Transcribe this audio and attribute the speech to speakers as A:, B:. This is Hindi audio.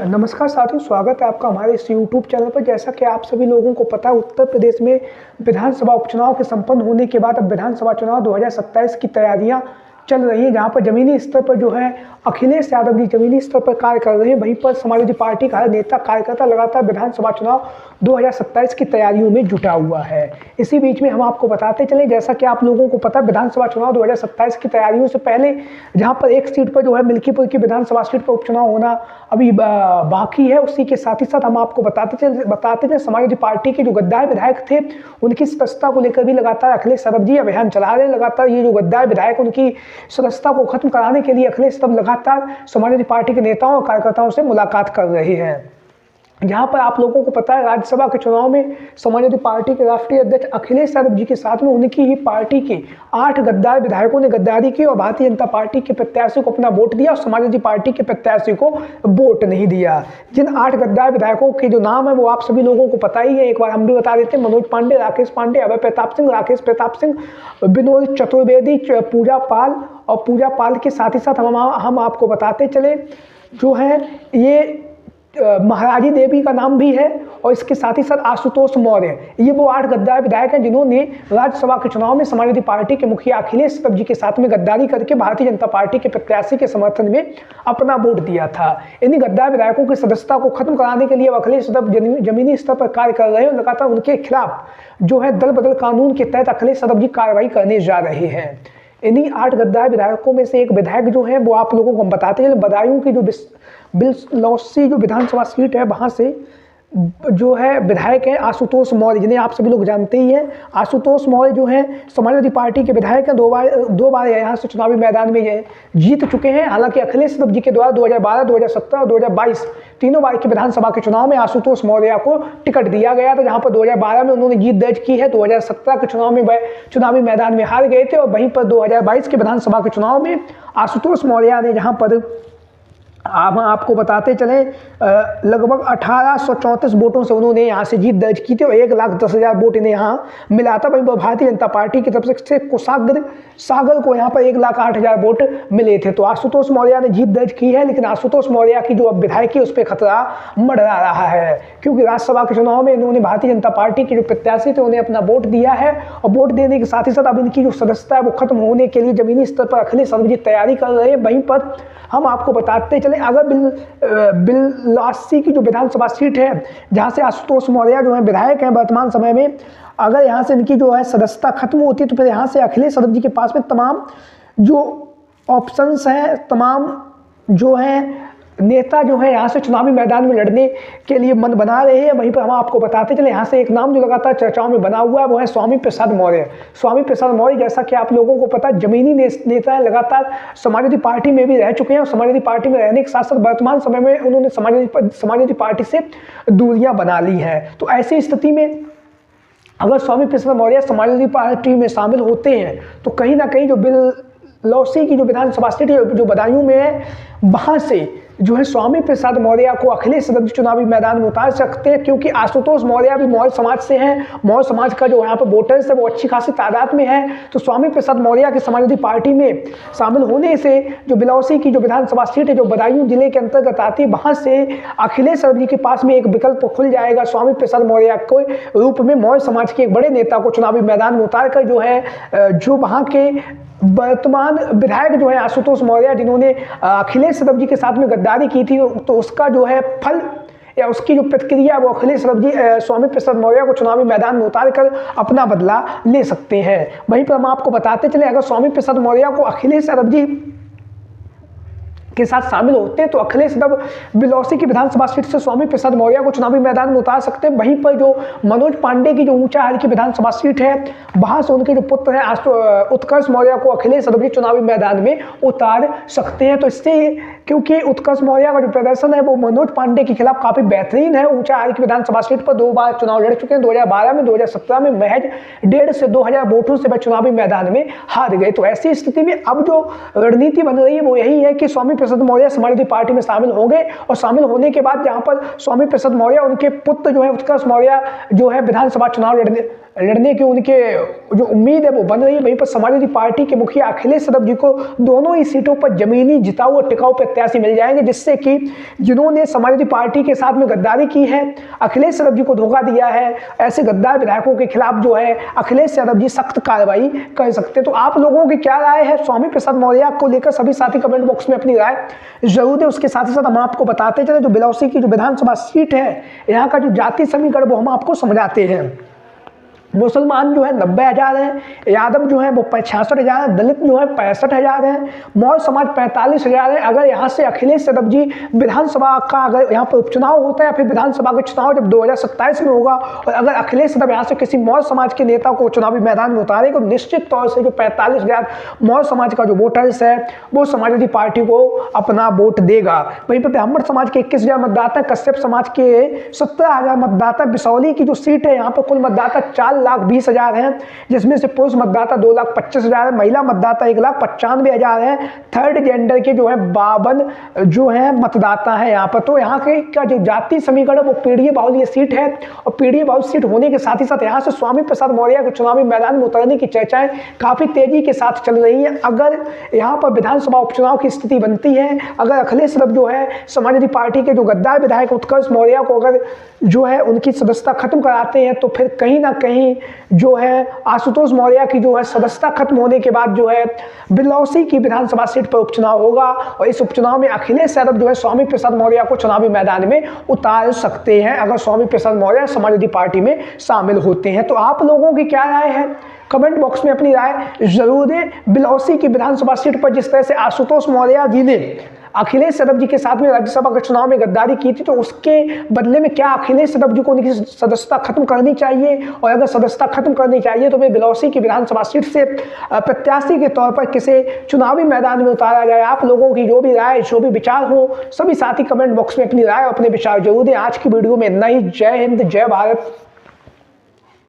A: नमस्कार साथियों, स्वागत है आपका हमारे इस यूट्यूब चैनल पर। जैसा कि आप सभी लोगों को पता है, उत्तर प्रदेश में विधानसभा उपचुनाव के संपन्न होने के बाद अब विधानसभा चुनाव 2027 की तैयारियां चल रही हैं, जहां पर जमीनी स्तर पर जो है अखिलेश यादव जी जमीनी स्तर पर कार्य कर रहे हैं। वहीं पर समाजवादी पार्टी का हर नेता कार्यकर्ता लगातार विधानसभा चुनाव 2027 की तैयारियों में जुटा हुआ है। इसी बीच में हम आपको बताते चलें, जैसा कि आप लोगों को पता है, विधानसभा चुनाव 2027 की तैयारियों से पहले जहां पर एक सीट पर जो है मिल्कीपुर की विधानसभा सीट पर उपचुनाव होना अभी बाकी है, उसी के साथ ही साथ हम आपको बताते चले समाजवादी पार्टी के जो गद्दार विधायक थे उनकी सदस्यता को लेकर भी लगातार अखिलेश यादव जी अभियान चला रहे हैं। लगातार ये जो गद्दार विधायक उनकी सदस्यता को खत्म कराने के लिए अखिलेश यादव लगातार समाजवादी पार्टी के नेताओं और कार्यकर्ताओं से मुलाकात कर रहे हैं। जहां पर आप लोगों को पता है, राज्यसभा के चुनाव में समाजवादी पार्टी के राष्ट्रीय अध्यक्ष अखिलेश यादव जी के साथ में उनकी ही पार्टी के 8 गद्दार विधायकों ने गद्दारी की और भारतीय जनता पार्टी के प्रत्याशी को अपना वोट दिया और समाजवादी पार्टी के प्रत्याशी को वोट नहीं दिया। जिन 8 गद्दार विधायकों के जो नाम है वो आप सभी लोगों को पता ही है, एक बार हम भी बता देते हैं। मनोज पांडे, राकेश पांडे, अभय प्रताप सिंह, राकेश प्रताप सिंह, विनोद चतुर्वेदी, पूजा पाल और पूजा पाल के साथ ही साथ हम आपको बताते चले जो है ये महाराजी देवी का नाम भी है और इसके साथ ही साथ आशुतोष मौर्य। ये वो 8 गद्दार विधायक हैं जिन्होंने राज्यसभा के चुनाव में समाजवादी पार्टी के मुखिया अखिलेश यादव जी के साथ में गद्दारी करके भारतीय जनता पार्टी के प्रत्याशी के समर्थन में अपना वोट दिया था। इन्हीं गद्दार विधायकों की सदस्यता को खत्म कराने के लिए अखिलेश यादव जमीनी स्तर पर कार्य कर रहे हैं और लगातार उनके खिलाफ जो है दल बदल कानून के तहत अखिलेश यादव जी कार्रवाई करने जा रहे हैं। इन्हीं 8 गद्दार विधायकों में से एक विधायक जो है वो आप लोगों को हम बताते हैं, बदायूं की जो बिलौसी जो विधानसभा सीट है वहां से जो है विधायक है आशुतोष मौर्य, जिन्हें आप सभी लोग जानते ही हैं। आशुतोष मौर्य जो है समाजवादी पार्टी के विधायक हैं, दो बार यहाँ से चुनावी मैदान में जीत चुके हैं। हालांकि अखिलेश यादव जी के द्वारा 2012, 2017 और 2022 तीनों बार के विधानसभा के चुनाव में आशुतोष मौर्य को टिकट दिया गया था, जहां पर 2012 में उन्होंने जीत दर्ज की है। 2017 के चुनाव में वह चुनावी मैदान में हार गए थे और वहीं पर 2022 के विधानसभा के चुनाव में आशुतोष मौर्य ने जहां पर हम आपको बताते चले लगभग 1834 वोटों से उन्होंने यहाँ से जीत दर्ज की थी और 1,10,000 वोट इन्हें यहाँ मिला था। वहीं भारतीय जनता पार्टी की तरफ से कुशाग्र सागर को यहाँ पर 1,08,000 वोट मिले थे। तो आशुतोष मौर्य ने जीत दर्ज की है, लेकिन आशुतोष मौर्य की जो अब विधायक है उस पर खतरा मंडरा रहा है, क्योंकि राज्यसभा के चुनाव में इन्होंने भारतीय जनता पार्टी के जो प्रत्याशी थे उन्हें अपना वोट दिया है और वोट देने के साथ ही साथ अब इनकी जो सदस्यता है वो खत्म होने के लिए जमीनी स्तर पर अखिलेश यादव जी तैयारी कर रहे हैं। वहीं पर हम आपको बताते चले, अगर बिलौसी की जो विधानसभा सीट है जहां से आशुतोष मौर्य जो है विधायक हैं वर्तमान समय में, अगर यहां से इनकी जो है सदस्यता खत्म होती है तो फिर यहां से अखिलेश यादव जी के पास में तमाम जो ऑप्शंस हैं, तमाम जो है नेता जो है यहाँ से चुनावी मैदान में लड़ने के लिए मन बना रहे हैं। वहीं पर हम आपको बताते चले, यहाँ से एक नाम जो लगातार चर्चाओं में बना हुआ है वो है स्वामी प्रसाद मौर्य। स्वामी प्रसाद मौर्य, जैसा कि आप लोगों को पता है, जमीनी नेता है, लगातार समाजवादी पार्टी में भी रह चुके हैं और समाजवादी पार्टी में रहने के साथ साथ वर्तमान समय में उन्होंने समाजवादी पार्टी से दूरियां बना ली हैं। तो ऐसी स्थिति में अगर स्वामी प्रसाद मौर्य समाजवादी पार्टी में शामिल होते हैं तो कहीं ना कहीं जो बिलौसी की जो विधानसभा सीट जो बदायूं में है वहां से जो है स्वामी प्रसाद मौर्य को अखिलेश यादव चुनावी मैदान में उतार सकते हैं, क्योंकि आशुतोष मौर्य भी मौर्य समाज से हैं। मौर्य समाज का जो यहाँ पर वोटर्स है वो अच्छी खासी तादाद में है। तो स्वामी प्रसाद मौर्य की समाजवादी पार्टी में शामिल होने से जो बिलौसी की जो विधानसभा सीट है जो बदायूं जिले के अंतर्गत आती है वहां से अखिलेश यादव जी के पास में एक विकल्प खुल जाएगा। स्वामी प्रसाद मौर्य के रूप में मौर्य समाज के एक बड़े नेता को चुनावी मैदान में उतार कर जो है जो वहाँ के वर्तमान विधायक जो है आशुतोष मौर्य, जिन्होंने अखिलेश यादव जी के साथ में गद्दारी की थी, तो उसका जो है फल या उसकी जो प्रतिक्रिया वो अखिलेश यादव जी स्वामी प्रसाद मौर्य को चुनावी मैदान में उतार कर अपना बदला ले सकते हैं। वहीं पर हम आपको बताते चले, अगर स्वामी प्रसाद मौर्य को अखिलेश यादव जी के साथ शामिल होते हैं तो अखिलेश यादव बिलौसी की विधानसभा सीट से स्वामी प्रसाद मौर्य को चुनावी मैदान में उतार सकते हैं। वहीं पर जो मनोज पांडे की जो ऊंचाहार की विधानसभा सीट है वहां से उनके जो पुत्र हैं उत्कर्ष मौर्य को अखिलेश यादव जी चुनावी मैदान में उतार सकते हैं। तो इससे क्योंकि उत्कर्ष मौर्य का जो प्रदर्शन है वो मनोज पांडे के खिलाफ काफी बेहतरीन है। ऊंचाहार की विधानसभा सीट पर 2 बार चुनाव लड़ चुके हैं, 2012 में, 2017 में महज 1,500 से 2,000 वोटों से वह चुनावी मैदान में हार गए। तो ऐसी स्थिति में अब जो रणनीति बन रही है वो यही है कि स्वामी प्रसाद मौर्य समाजवादी पार्टी में शामिल होंगे और शामिल होने के बाद जहां पर स्वामी प्रसाद मौर्य उनके पुत्र जो है उत्कर्ष मौर्य जो है विधानसभा चुनाव लड़ने की उनके जो उम्मीद है वो बन रही है। वहीं पर समाजवादी पार्टी के मुखिया अखिलेश यादव जी को दोनों ही सीटों पर जमीनी जिताऊ और टिकाऊ प्रत्याशी मिल जाएंगे, जिससे कि जिन्होंने समाजवादी पार्टी के साथ में गद्दारी की है, अखिलेश यादव जी को धोखा दिया है, ऐसे गद्दार विधायकों के खिलाफ जो है अखिलेश यादव जी सख्त कार्रवाई कर सकते हैं। तो आप लोगों की क्या राय है स्वामी प्रसाद मौर्य को लेकर? सभी साथी कमेंट बॉक्स में अपनी राय जरूर दें। उसके साथ ही साथ हम आपको बताते चले जो बिलौसी की जो विधानसभा सीट है, यहाँ का जो जाति समीकरण वो हम आपको समझाते हैं। मुसलमान जो है 90,000 है, यादव जो है वो 66,000 है, दलित जो है 65,000 है, मौर्य समाज 45,000 है। अगर यहाँ से अखिलेश यादव जी विधानसभा का अगर यहाँ पर उपचुनाव होता है या फिर विधानसभा का चुनाव जब 2027 में होगा और अगर अखिलेश यादव यहाँ से किसी मौर्य समाज के नेता को चुनावी मैदान में उतारे तो निश्चित तौर से जो 45,000 मौर्य समाज का जो वोटर्स है वो समाजवादी पार्टी को अपना वोट देगा। वहीं पर ब्राह्मण समाज के 21,000 मतदाता, कश्यप समाज के 17,000 मतदाता, बिसौली की जो सीट है यहाँ पर कुल मतदाता 4,20,000 हैं, जिसमें से पुरुष मतदाता 2,25,000 है, महिला मतदाता 1,95,000 है, थर्ड जेंडर के जो है 52 जो है मतदाता है यहाँ पर। तो यहाँ के का जो जाति समीकरण वो पीढ़ी बाहुल ये सीट है और पीढ़ी बाहुल सीट होने के साथ ही साथ यहाँ से स्वामी प्रसाद मौर्य को चुनावी मैदान में उतरने की चर्चाएं काफी तेजी के साथ चल रही है। अगर यहाँ पर विधानसभा उपचुनाव की स्थिति बनती है, अगर अखिलेश यादव जो है समाजवादी पार्टी के जो गद्दार विधायक उत्कर्ष मौर्य को अगर जो है उनकी सदस्यता खत्म कराते हैं तो फिर कहीं ना कहीं जो है आशुतोष मौर्य की जो है सदस्यता खत्म होने के बाद जो है बिलौसी की विधानसभा सीट पर उपचुनाव होगा और इस उपचुनाव में अखिलेश यादव जो है स्वामी प्रसाद मौर्य को चुनावी मैदान में उतार सकते हैं अगर स्वामी प्रसाद मौर्य समाजवादी पार्टी में शामिल होते हैं। तो आप लोगों की क्या राय है? कमेंट बॉक्स में अपनी राय जरूर दें। बिलौसी की विधानसभा सीट पर जिस तरह से आशुतोष मौर्य जी ने अखिलेश यादव जी के साथ में राज्यसभा के चुनाव में गद्दारी की थी, तो उसके बदले में क्या अखिलेश यादव जी को उनकी सदस्यता खत्म करनी चाहिए? और अगर सदस्यता खत्म करनी चाहिए तो वे बिलौसी की विधानसभा सीट से प्रत्याशी के तौर पर किसी चुनावी मैदान में उतारा जाए। आप लोगों की जो भी राय, जो भी विचार हो, सभी साथी कमेंट बॉक्स में अपनी राय और अपने विचार जरूर दें। आज की वीडियो में इतना ही। जय हिंद, जय भारत।